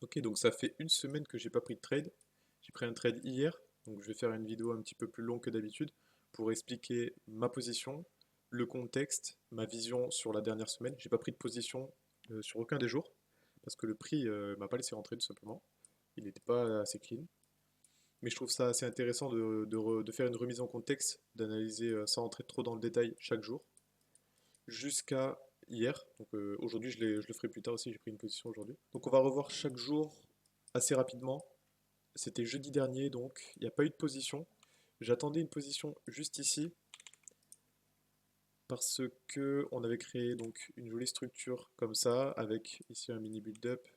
Ok, donc ça fait une semaine que j'ai pas pris de trade. J'ai pris un trade hier, donc je vais faire une vidéo un petit peu plus longue que d'habitude pour expliquer ma position, le contexte, ma vision sur la dernière semaine. J'ai pas pris de position sur aucun des jours parce que le prix m'a pas laissé rentrer tout simplement. Il n'était pas assez clean. Mais je trouve ça assez intéressant de faire une remise en contexte, d'analyser sans entrer trop dans le détail chaque jour, jusqu'à hier. Donc aujourd'hui, je le ferai plus tard aussi, j'ai pris une position aujourd'hui. Donc on va revoir chaque jour assez rapidement. C'était jeudi dernier, donc il n'y a pas eu de position. J'attendais une position juste ici parce que on avait créé donc une jolie structure comme ça avec ici un mini build-up.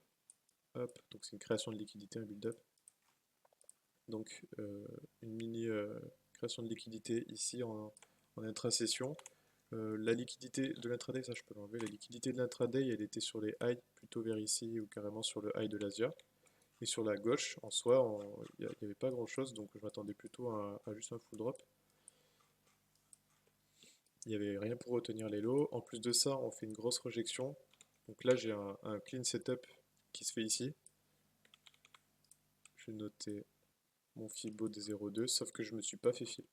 Hop, donc c'est une création de liquidité, un build-up. Donc une mini création de liquidité ici en intra-session. La liquidité de l'intraday, ça je peux l'enlever. La liquidité de l'intraday, elle était sur les highs, plutôt vers ici ou carrément sur le high de l'Asia. Et sur la gauche, en soi, il n'y avait pas grand chose, donc je m'attendais plutôt à juste un full drop. Il n'y avait rien pour retenir les lots. En plus de ça, on fait une grosse rejection. Donc là, j'ai un clean setup qui se fait ici. Je vais noter mon Fibo de 0,2, sauf que je ne me suis pas fait fil.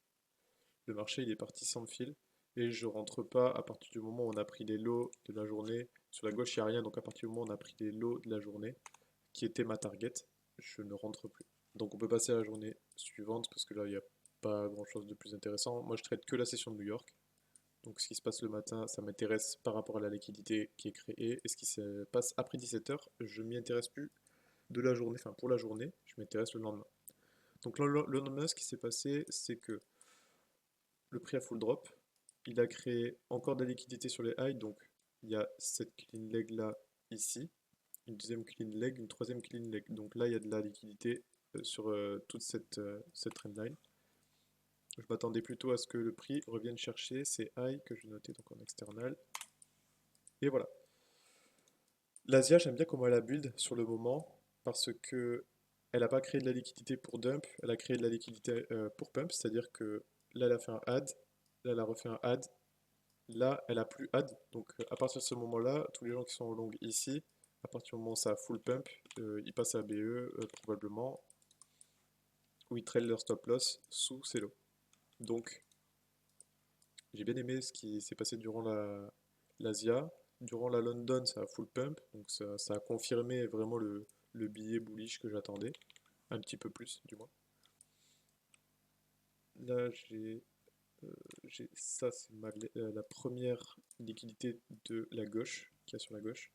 Le marché, il est parti sans fil. Et je rentre pas à partir du moment où on a pris les lots de la journée. Sur la gauche, il n'y a rien, donc à partir du moment où on a pris les lots de la journée, qui était ma target, je ne rentre plus. Donc on peut passer à la journée suivante, parce que là, il n'y a pas grand-chose de plus intéressant. Moi, je traite que la session de New York. Donc ce qui se passe le matin, ça m'intéresse par rapport à la liquidité qui est créée. Et ce qui se passe après 17h, je m'y intéresse plus de la journée, enfin pour la journée, je m'intéresse le lendemain. Donc le lendemain, ce qui s'est passé, c'est que le prix a full drop. Il a créé encore de la liquidité sur les highs, donc il y a cette clean leg là, ici, une deuxième clean leg, une troisième clean leg. Donc là, il y a de la liquidité sur toute cette trendline. Je m'attendais plutôt à ce que le prix revienne chercher ces highs que je notais donc en external. Et voilà. L'Asia, j'aime bien comment elle a build sur le moment parce que elle n'a pas créé de la liquidité pour dump, elle a créé de la liquidité pour pump, c'est-à-dire que là elle a fait un add, là elle a refait un add, là elle a plus add. Donc à partir de ce moment-là, tous les gens qui sont en long ici, à partir du moment où ça a full pump, ils passent à BE probablement, ou ils trailent leur stop loss sous ces lots. Donc j'ai bien aimé ce qui s'est passé durant l'Asia. Durant la London, ça a full pump, donc ça a confirmé vraiment le billet bullish que j'attendais, un petit peu plus du moins. Là, ça, c'est la première liquidité de la gauche, qu'il y a sur la gauche.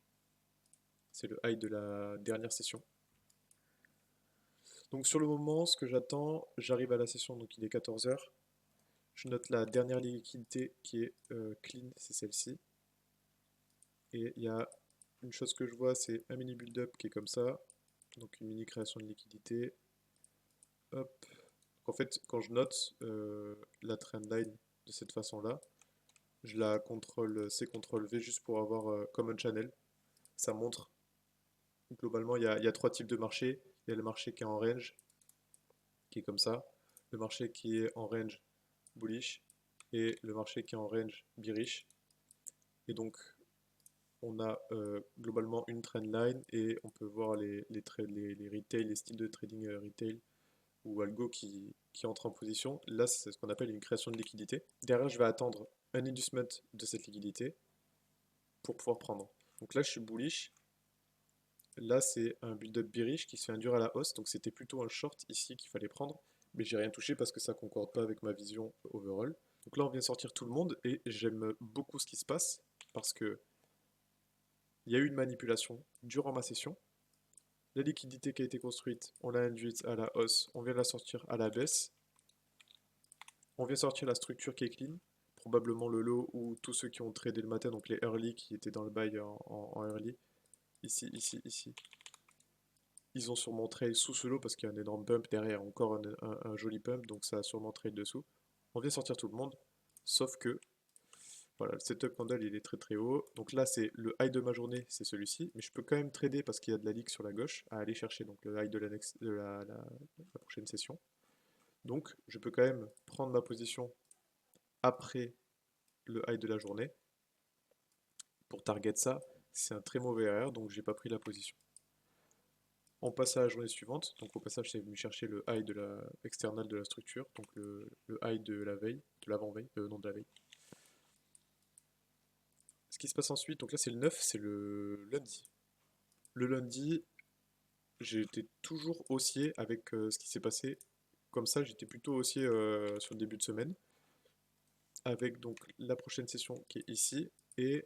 C'est le high de la dernière session. Donc sur le moment, ce que j'attends, j'arrive à la session, donc il est 14h. Je note la dernière liquidité qui est clean, c'est celle-ci. Et il y a une chose que je vois, c'est un mini build-up qui est comme ça. Donc une mini création de liquidité. Hop. En fait, quand je note la trendline de cette façon-là, je la contrôle C, CTRL V juste pour avoir comme un channel. Ça montre, globalement, il y a trois types de marchés. Il y a le marché qui est en range, qui est comme ça. Le marché qui est en range bullish. Et le marché qui est en range bearish. Et donc, on a globalement une trendline et on peut voir les retail, les styles de trading retail ou algo qui entre en position. Là, c'est ce qu'on appelle une création de liquidité. Derrière, je vais attendre un inducement de cette liquidité pour pouvoir prendre. Donc là, je suis bullish. Là, c'est un build-up bearish qui se fait induire à la hausse. Donc c'était plutôt un short ici qu'il fallait prendre. Mais j'ai rien touché parce que ça concorde pas avec ma vision overall. Donc là, on vient sortir tout le monde et j'aime beaucoup ce qui se passe parce que il y a eu une manipulation durant ma session. La liquidité qui a été construite, on l'a induite à la hausse, on vient la sortir à la baisse. On vient sortir la structure qui est clean, probablement le lot ou tous ceux qui ont tradé le matin, donc les early qui étaient dans le buy en early. Ici, ici, ici. Ils ont sûrement trade sous ce lot parce qu'il y a un énorme pump derrière, encore un joli pump, donc ça a sûrement trade dessous. On vient sortir tout le monde, sauf que voilà, le setup candle il est très très haut. Donc là c'est le high de ma journée, c'est celui-ci, mais je peux quand même trader parce qu'il y a de la ligue sur la gauche à aller chercher donc le high de la prochaine session. Donc je peux quand même prendre ma position après le high de la journée. Pour target ça, c'est un très mauvais erreur, donc j'ai pas pris la position. On passe à la journée suivante. Donc au passage, c'est venu chercher le high de la external de la structure, donc le high de la veille, de l'avant-veille, non de la veille. Ce qui se passe ensuite, donc là c'est le 9, c'est le lundi. Le lundi, j'ai été toujours haussier avec ce qui s'est passé. Comme ça, j'étais plutôt haussier sur le début de semaine, avec donc la prochaine session qui est ici, et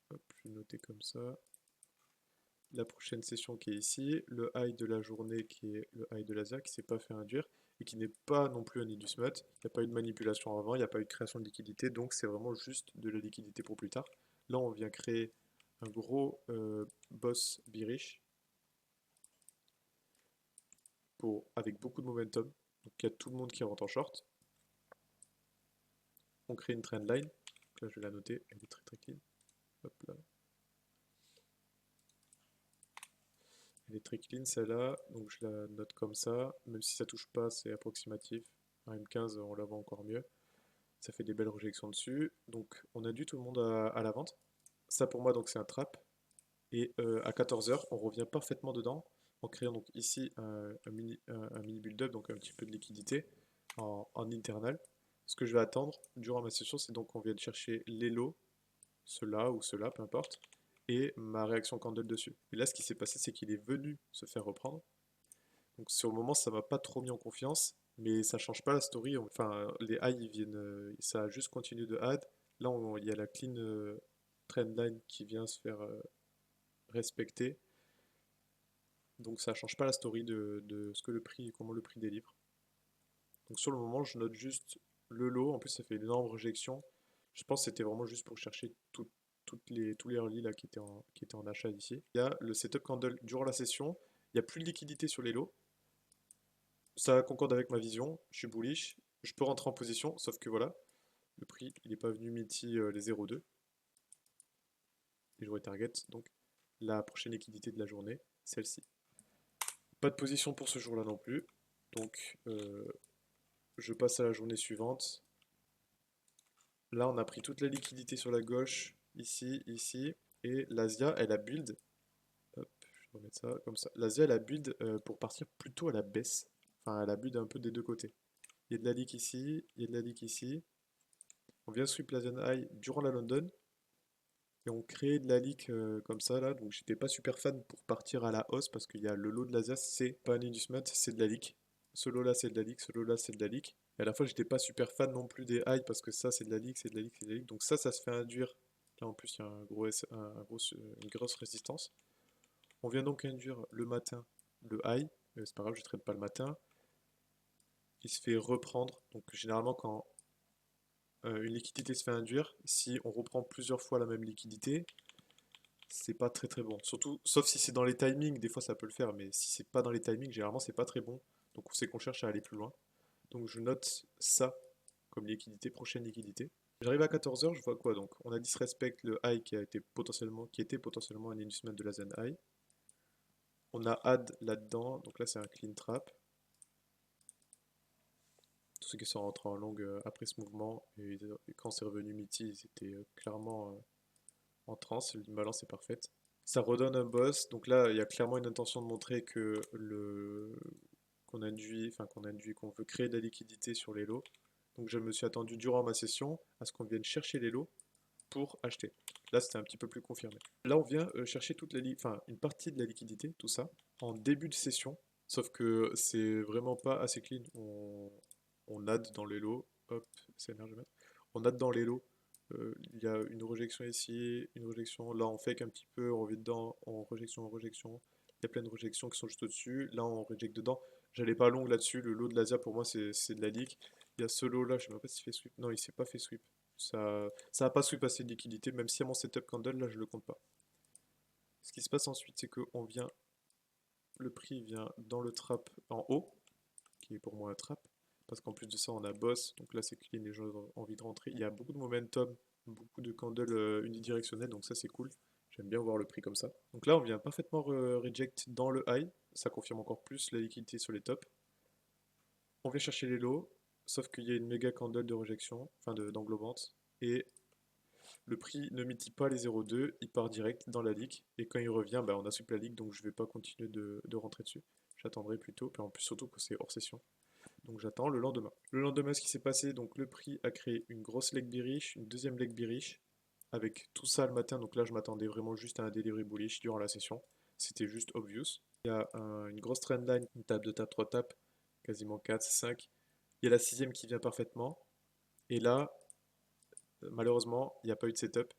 hop, je vais noter comme ça. La prochaine session qui est ici, le high de la journée qui est le high de l'Asia qui ne s'est pas fait induire et qui n'est pas non plus un nid du smut. Il n'y a pas eu de manipulation avant, il n'y a pas eu de création de liquidité, donc c'est vraiment juste de la liquidité pour plus tard. Là, on vient créer un gros boss bearish avec beaucoup de momentum. Donc il y a tout le monde qui rentre en short. On crée une trendline. Donc là, je vais la noter, elle est très très clean. Hop là. Elle est très clean celle-là, donc je la note comme ça. Même si ça touche pas, c'est approximatif. Un M15, on la voit encore mieux. Ça fait des belles réjections dessus. Donc on a dû tout le monde à la vente. Ça pour moi, donc c'est un trap. Et à 14h, on revient parfaitement dedans en créant donc ici un mini build-up, donc un petit peu de liquidité en internal. Ce que je vais attendre durant ma session, c'est donc qu'on vienne chercher les lots, ceux-là ou ceux-là, peu importe, et ma réaction candle dessus. Et là, ce qui s'est passé, c'est qu'il est venu se faire reprendre. Donc sur le moment, ça m'a pas trop mis en confiance, mais ça change pas la story. Enfin, les highs, ils viennent, ça a juste continué de add. Là, il y a la clean trendline qui vient se faire respecter. Donc ça change pas la story de ce que le prix, comment le prix délivre. Donc sur le moment, je note juste le lot. En plus, ça fait une énorme rejection. Je pense que c'était vraiment juste pour chercher tous les early là, qui étaient en achat ici. Il y a le setup candle durant la session. Il n'y a plus de liquidité sur les lots. Ça concorde avec ma vision. Je suis bullish. Je peux rentrer en position, sauf que voilà, le prix, il n'est pas venu miti les 0,2. Et j'aurais target, donc la prochaine liquidité de la journée, celle-ci. Pas de position pour ce jour-là non plus. Donc je passe à la journée suivante. Là, on a pris toute la liquidité sur la gauche, ici, ici. Et l'Asia, elle a build. Hop, je vais remettre ça comme ça. L'Asia, elle a build pour partir plutôt à la baisse. Enfin, elle a build un peu des deux côtés. Il y a de la lique ici, il y a de la lique ici. On vient sweep l'Asian High durant la London. Et on crée de la lique comme ça là. Donc j'étais pas super fan pour partir à la hausse parce qu'il y a le lot de l'Asia, c'est pas un Indusmat, c'est de la lique. Ce lot là c'est de la lique, ce lot là c'est de la lique. Et à la fois j'étais pas super fan non plus des highs parce que ça c'est de la lique, c'est de la lique, c'est de la lique. Donc ça se fait induire. Là en plus il y a une grosse résistance. On vient donc induire le matin le high. C'est pas grave, je traite pas le matin. Il se fait reprendre. Donc généralement quand une liquidité se fait induire, si on reprend plusieurs fois la même liquidité, c'est pas très très bon. Surtout, sauf si c'est dans les timings, des fois ça peut le faire, mais si c'est pas dans les timings, généralement c'est pas très bon. Donc on sait qu'on cherche à aller plus loin. Donc je note ça comme liquidité, prochaine liquidité. J'arrive à 14h, je vois quoi donc? On a disrespect le high qui était potentiellement un inducement de la zen high. On a add là-dedans, donc là c'est un clean trap. Tous ceux qui sont rentrés en longue après ce mouvement, et quand c'est revenu miti, ils étaient clairement en transe, l'imbalance est parfaite. Ça redonne un boss, donc là il y a clairement une intention de montrer que qu'on veut créer de la liquidité sur les lots. Donc je me suis attendu durant ma session à ce qu'on vienne chercher les lots pour acheter. Là c'était un petit peu plus confirmé. Là on vient chercher une partie de la liquidité, tout ça, en début de session, sauf que c'est vraiment pas assez clean. On add dans les lots, hop, c'est énergie. On add dans les lots. Il y a une rejection ici, une rejection. Là, on fake un petit peu, on revient dedans, on rejection, en rejection. Il y a plein de rejections qui sont juste au-dessus. Là, on reject dedans. J'allais pas long là-dessus. Le lot de l'Asia, pour moi, c'est de la lique. Il y a ce lot-là, je sais même pas s'il fait sweep. Non, il s'est pas fait sweep. Ça a pas sweep assez de liquidité, même si à mon setup candle, là, je le compte pas. Ce qui se passe ensuite, c'est que le prix vient dans le trap en haut, qui est pour moi un trap. Parce qu'en plus de ça, on a boss, donc là c'est clean, les gens ont envie de rentrer. Il y a beaucoup de momentum, beaucoup de candles unidirectionnels, donc ça c'est cool. J'aime bien voir le prix comme ça. Donc là, on vient parfaitement reject dans le high, ça confirme encore plus la liquidité sur les tops. On vient chercher les lows, sauf qu'il y a une méga candle de rejection, enfin d'englobante, et Le prix ne mitit pas les 0,2, il part direct dans la ligue. Et quand il revient, bah, on a suppléé la ligue, donc je vais pas continuer de rentrer dessus. J'attendrai plutôt, puis en plus surtout que c'est hors session. Donc j'attends le lendemain. Le lendemain, ce qui s'est passé, donc le prix a créé une grosse leg bearish, une deuxième leg bearish, avec tout ça le matin. Donc là, je m'attendais vraiment juste à un delivery bullish durant la session. C'était juste obvious. Il y a une grosse trendline, une table de table, 3 tapes, quasiment 4, 5. Il y a la sixième qui vient parfaitement. Et là, malheureusement, il n'y a pas eu de setup.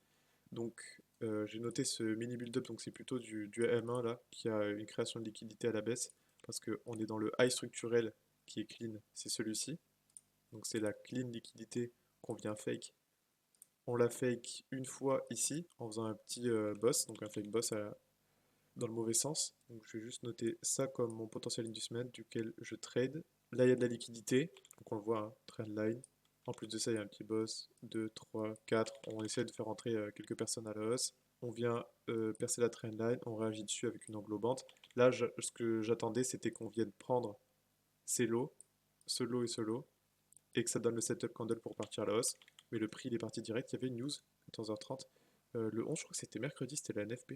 Donc j'ai noté ce mini build-up, donc c'est plutôt du M1 là, qui a une création de liquidité à la baisse, parce qu'on est dans le high structurel qui est clean, c'est celui-ci. Donc c'est la clean liquidité qu'on vient fake. On la fake une fois ici, en faisant un petit boss, donc un fake boss dans le mauvais sens. Donc je vais juste noter ça comme mon potentiel inducement duquel je trade. Là il y a de la liquidité, donc on le voit, hein, trendline. En plus de ça, il y a un petit boss, 2, 3, 4. On essaie de faire entrer quelques personnes à la hausse. On vient percer la trendline, on réagit dessus avec une englobante. Là, ce que j'attendais, c'était qu'on vienne prendre ces lots, ce lot et ce lot, et que ça donne le setup candle pour partir à la hausse. Mais le prix, il est parti direct. Il y avait une news, 14h30. Le 11, je crois que c'était mercredi, c'était la NFP.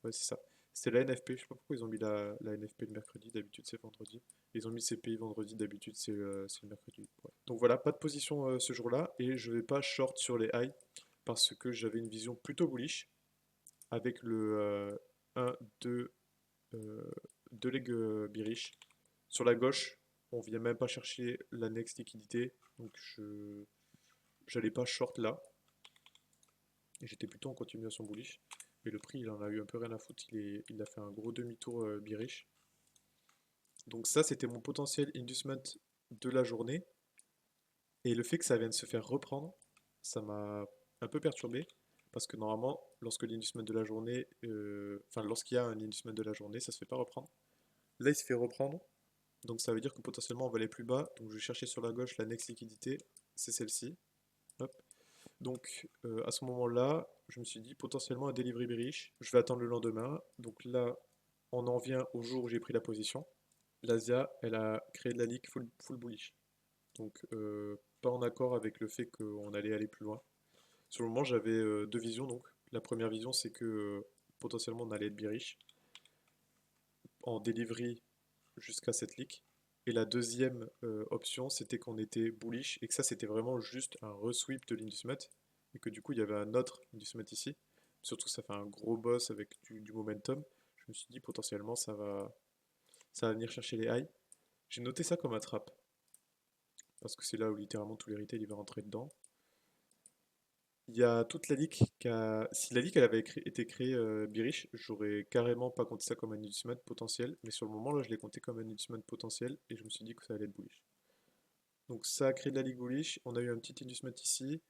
Ouais, c'est ça. C'était la NFP. Je sais pas pourquoi ils ont mis la NFP le mercredi. D'habitude, c'est vendredi. Ils ont mis CPI vendredi. D'habitude, c'est le mercredi. Ouais. Donc voilà, pas de position ce jour-là. Et je vais pas short sur les highs parce que j'avais une vision plutôt bullish avec le 1, 2, 2 legs bearish. Sur la gauche, on vient même pas chercher la next liquidité. Donc je j'allais pas short là. Et j'étais plutôt en continuation bullish. Mais le prix, il en a eu un peu rien à foutre. Il a fait un gros demi-tour bearish. Donc ça, c'était mon potentiel inducement de la journée. Et le fait que ça vienne se faire reprendre, ça m'a un peu perturbé. Parce que normalement, lorsque l'inducement de la journée, enfin lorsqu'il y a un inducement de la journée, ça se fait pas reprendre. Là, il se fait reprendre. Donc ça veut dire que potentiellement on va aller plus bas. Donc je vais chercher sur la gauche la next liquidité. C'est celle-ci. Hop. Donc à ce moment-là, je me suis dit potentiellement un delivery bearish. Je vais attendre le lendemain. Donc là, on en vient au jour où j'ai pris la position. L'Asia, elle a créé de la ligue full bullish. Donc pas en accord avec le fait qu'on allait aller plus loin. Sur le moment, j'avais deux visions. Donc la première vision, c'est que potentiellement on allait être bearish en delivery jusqu'à cette ligue. Et la deuxième option, c'était qu'on était bullish et que ça, c'était vraiment juste un resweep de l'inducement et que du coup, il y avait un autre inducement ici. Surtout, ça fait un gros boss avec du momentum. Je me suis dit potentiellement, ça va venir chercher les highs. J'ai noté ça comme un trap parce que c'est là où littéralement tous les retail il va rentrer dedans. Il y a toute la ligue qui a... Si la ligue elle avait été créée bearish, j'aurais carrément pas compté ça comme un inducement potentiel, mais sur le moment là je l'ai compté comme un inducement potentiel et je me suis dit que ça allait être bullish. Donc ça a créé de la ligue bullish, on a eu un petit inducement ici,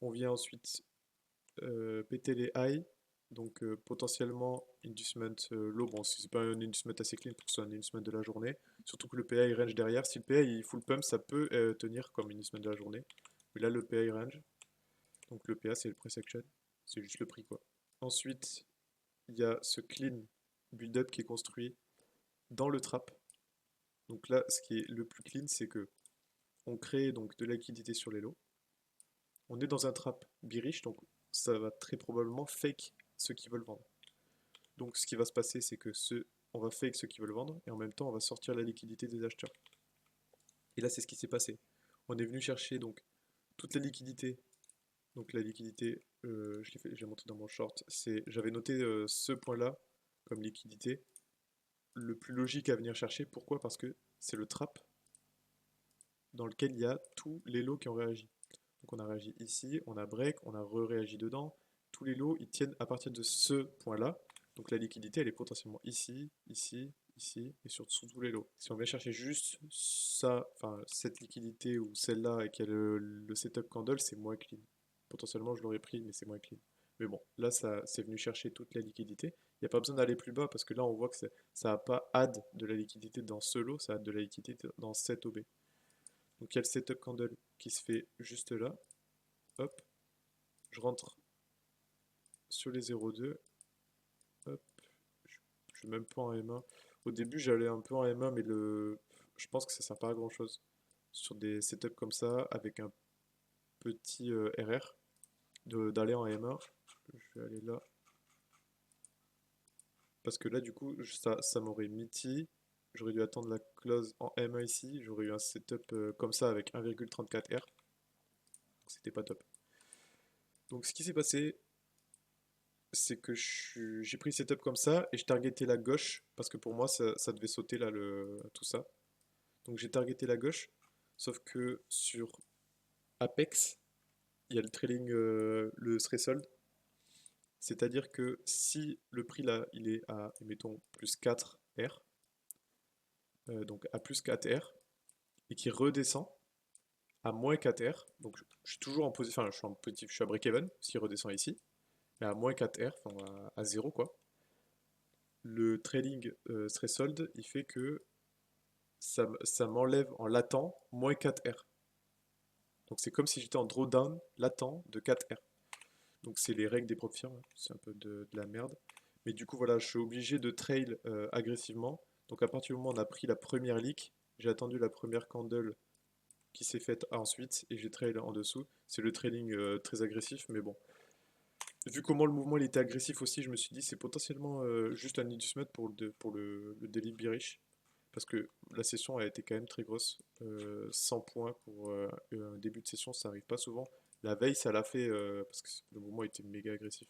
on vient ensuite péter les highs, donc potentiellement inducement low, bon si c'est pas un inducement assez clean pour que ce soit un inducement de la journée, surtout que le PA il range derrière, si le PA il full pump ça peut tenir comme inducement de la journée, mais là le PA il range, donc le PA c'est le price action, c'est juste le prix quoi. Ensuite il y a ce clean build-up qui est construit dans le trap, donc là ce qui est le plus clean c'est que on crée donc de la liquidité sur les lots. On est dans un trap bearish, donc ça va très probablement fake ceux qui veulent vendre. Donc ce qui va se passer, c'est que on va fake ceux qui veulent vendre, et en même temps, on va sortir la liquidité des acheteurs. Et là, c'est ce qui s'est passé. On est venu chercher donc toute la liquidité. Donc la liquidité, j'ai monté dans mon short, j'avais noté ce point-là comme liquidité le plus logique à venir chercher. Pourquoi? Parce que c'est le trap dans lequel il y a tous les lots qui ont réagi. Donc on a réagi ici, on a break, on a re-réagi dedans. Tous les lots, ils tiennent à partir de ce point-là. Donc la liquidité, elle est potentiellement ici, ici, ici, et sur tous les lots. Si on vient chercher juste ça, enfin cette liquidité ou celle-là, et qu'il y a le setup candle, c'est moins clean. Potentiellement, je l'aurais pris, mais c'est moins clean. Mais bon, là, ça c'est venu chercher toute la liquidité. Il n'y a pas besoin d'aller plus bas, parce que là, on voit que ça n'a pas add de la liquidité dans ce lot, ça add de la liquidité dans cet OB. Donc il y a le setup candle qui se fait juste là. Hop, je rentre sur les 0,2. Hop, je suis même pas en M1. Au début, j'allais un peu en M1, mais je pense que ça sert pas à grand chose sur des setups comme ça avec un petit RR. d'aller en M1. Je vais aller là. Parce que là, du coup, ça m'aurait miti. J'aurais dû attendre la close en M1 ici. J'aurais eu un setup comme ça avec 1,34 R. C'était pas top. Donc ce qui s'est passé, c'est que j'ai pris le setup comme ça et je targetais la gauche parce que pour moi ça devait sauter là tout ça. Donc j'ai targeté la gauche, sauf que sur Apex, il y a le trailing, le threshold. C'est-à-dire que si le prix là il est à, mettons, plus 4 R, donc à plus 4 R, et qui redescend à moins 4 R, donc je suis toujours en position, enfin je suis en positif, je suis à break-even s'il redescend ici, mais à moins 4 R, enfin à 0 quoi. Le trailing threshold, il fait que ça m'enlève en latent moins 4 R. Donc c'est comme si j'étais en drawdown latent de 4 R. Donc c'est les règles des prop firmes, hein. C'est un peu de la merde. Mais du coup voilà, je suis obligé de trail agressivement. Donc à partir du moment où on a pris la première leak, j'ai attendu la première candle qui s'est faite ensuite et j'ai trail en dessous. C'est le trailing très agressif, mais bon. Vu comment le mouvement il était agressif aussi, je me suis dit c'est potentiellement juste un inducement pour le daily bearish. Parce que la session a été quand même très grosse. 100 points pour un début de session, ça arrive pas souvent. La veille, ça l'a fait parce que le mouvement était méga agressif.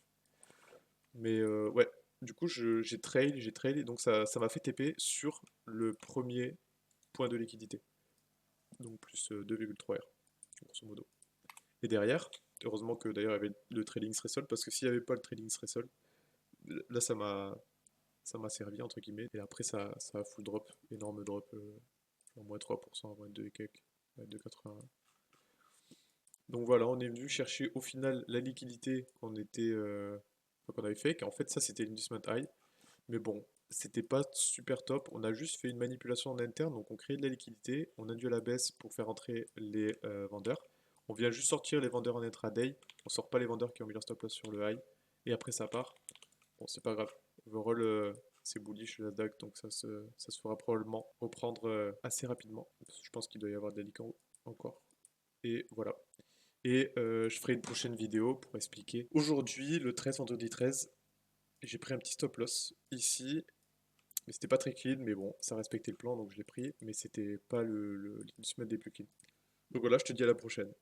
Mais ouais, du coup, j'ai trail, et donc ça m'a fait TP sur le premier point de liquidité. Donc plus 2,3 R, grosso modo. Et derrière, heureusement que d'ailleurs il y avait le trailing threshold, parce que s'il n'y avait pas le trailing threshold, là ça m'a servi entre guillemets. Et après ça a full drop, énorme drop, en moins 3%, moins 2 et quelques, moins 2,81. Donc voilà, on est venu chercher au final la liquidité qu'on avait fait, qu'en fait ça c'était l'inducement high. Mais bon, c'était pas super top. On a juste fait une manipulation en interne, donc on crée de la liquidité, on induit à la baisse pour faire entrer les vendeurs. On vient juste sortir les vendeurs en intraday, on sort pas les vendeurs qui ont mis leur stop loss sur le high, et après ça part. Bon, c'est pas grave. Overall, c'est bullish la DAG, donc ça se fera probablement reprendre assez rapidement. Je pense qu'il doit y avoir des leaks encore. Et voilà. Et je ferai une prochaine vidéo pour expliquer. Aujourd'hui, le 13, vendredi 13, j'ai pris un petit stop loss ici. Mais c'était pas très clean, mais bon, ça respectait le plan, donc je l'ai pris. Mais c'était pas le semaine des plus clean. Donc voilà, je te dis à la prochaine.